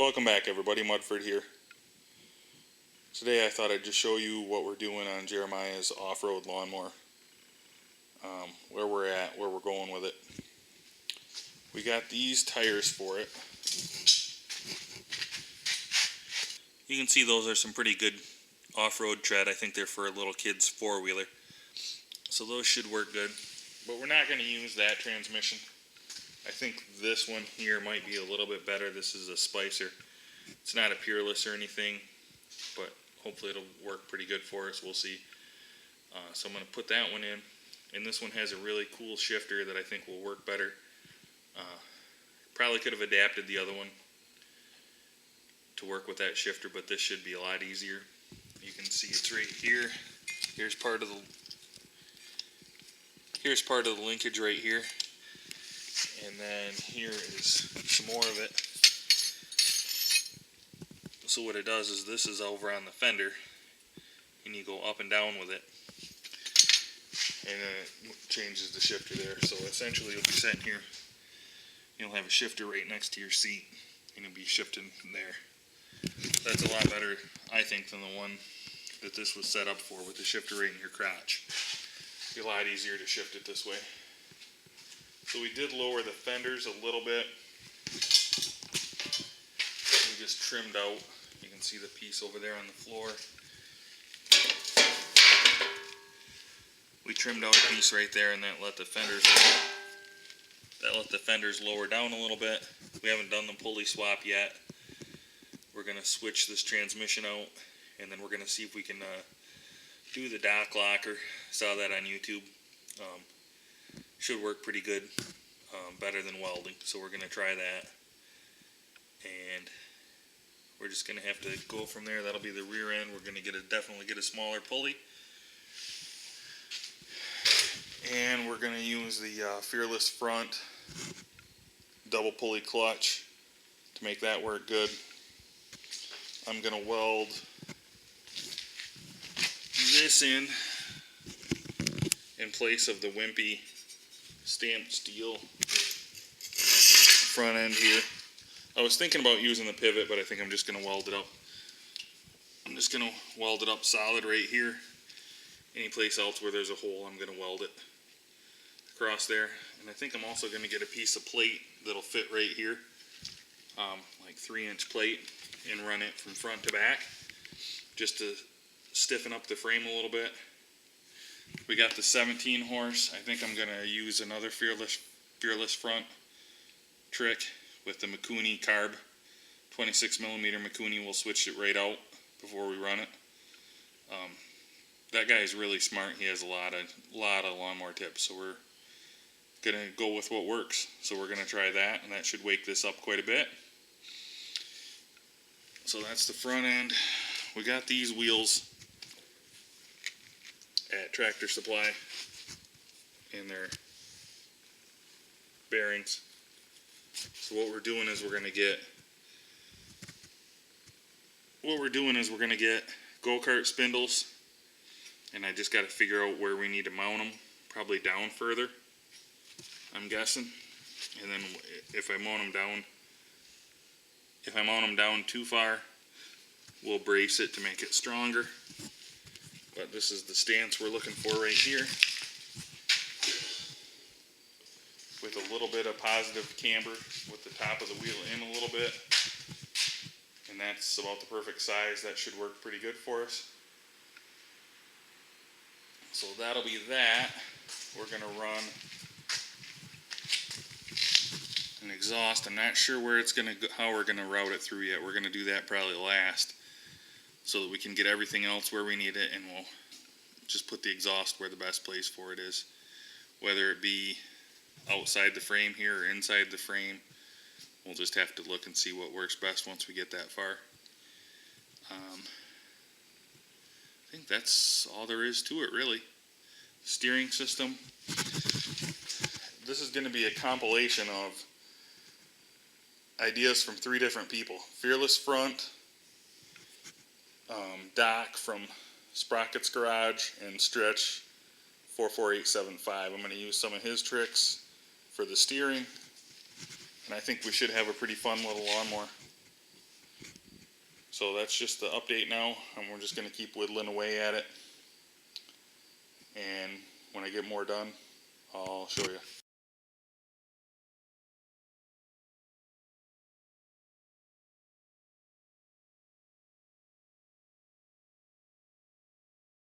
Welcome back everybody, Mudford here. Today I thought I'd just show you what we're doing on Jeremiah's off-road lawnmower. Where we're at, where we're going with it. We got these tires for it. You can see those are some pretty good off-road tread. I think they're for a little kid's four-wheeler. So those should work good. But we're not going to use that transmission. I think this one here might be a little bit better. This is a Spicer. It's not a Peerless or anything, but hopefully it'll work pretty good for us. We'll see. So I'm going to put that one in. And this one has a really cool shifter that I think will work better. Probably could have adapted the other one to work with that shifter, but this should be a lot easier. You can see it's right here. Here's part of the linkage right here. And then here is some more of it. So what it does is this is over on the fender, and you go up and down with it, and then it changes the shifter there. So essentially you'll be sitting here, you'll have a shifter right next to your seat, and you'll be shifting there. That's a lot better, I think, than the one that this was set up for, with the shifter right in your crotch. It'll be a lot easier to shift it this way. So we did lower the fenders a little bit. We just trimmed out. You can see the piece over there on the floor. We trimmed out a piece right there, and that let the fenders lower down a little bit. We haven't done the pulley swap yet. We're going to switch this transmission out, and then we're going to see if we can do the dock locker. Saw that on YouTube. Should work pretty good, better than welding, so we're going to try that. And we're just going to have to go from there. That'll be the rear end. We're going to definitely get a smaller pulley. And we're going to use the Fearless front double pulley clutch to make that work good. I'm going to weld this in place of the wimpy stamped steel front end here. I was thinking about using the pivot, but I think I'm just going to weld it up. I'm just going to weld it up solid right here. Any place else where there's a hole, I'm going to weld it across there. And I think I'm also going to get a piece of plate that'll fit right here, like 3-inch plate, and run it from front to back, just to stiffen up the frame a little bit. We got the 17 horse. I think I'm going to use another Fearless front trick with the Mikuni carb. 26mm Mikuni. We'll switch it right out before we run it. That guy is really smart. He has a lot of lawnmower tips, so we're going to go with what works. So we're going to try that, and that should wake this up quite a bit. So that's the front end. We got these wheels at Tractor Supply in their bearings. So what we're doing is we're going to get go-kart spindles, and I just got to figure out where we need to mount them. Probably down further, I'm guessing. And then if I mount them down too far, we'll brace it to make it stronger. But this is the stance we're looking for right here, with a little bit of positive camber with the top of the wheel in a little bit. And that's about the perfect size. That should work pretty good for us. So that'll be that. We're going to run an exhaust. I'm not sure where it's going to go, how we're going to route it through yet. We're going to do that probably last, so that we can get everything else where we need it, and we'll just put the exhaust where the best place for it is. Whether it be outside the frame here or inside the frame, we'll just have to look and see what works best once we get that far. I think that's all there is to it, really. Steering system. This is going to be a compilation of ideas from 3 different people. Fearless front, Doc from Sprocket's Garage, and Stretch 44875. I'm going to use some of his tricks for the steering, and I think we should have a pretty fun little lawnmower. So that's just the update now, and we're just going to keep whittling away at it. And when I get more done, I'll show you.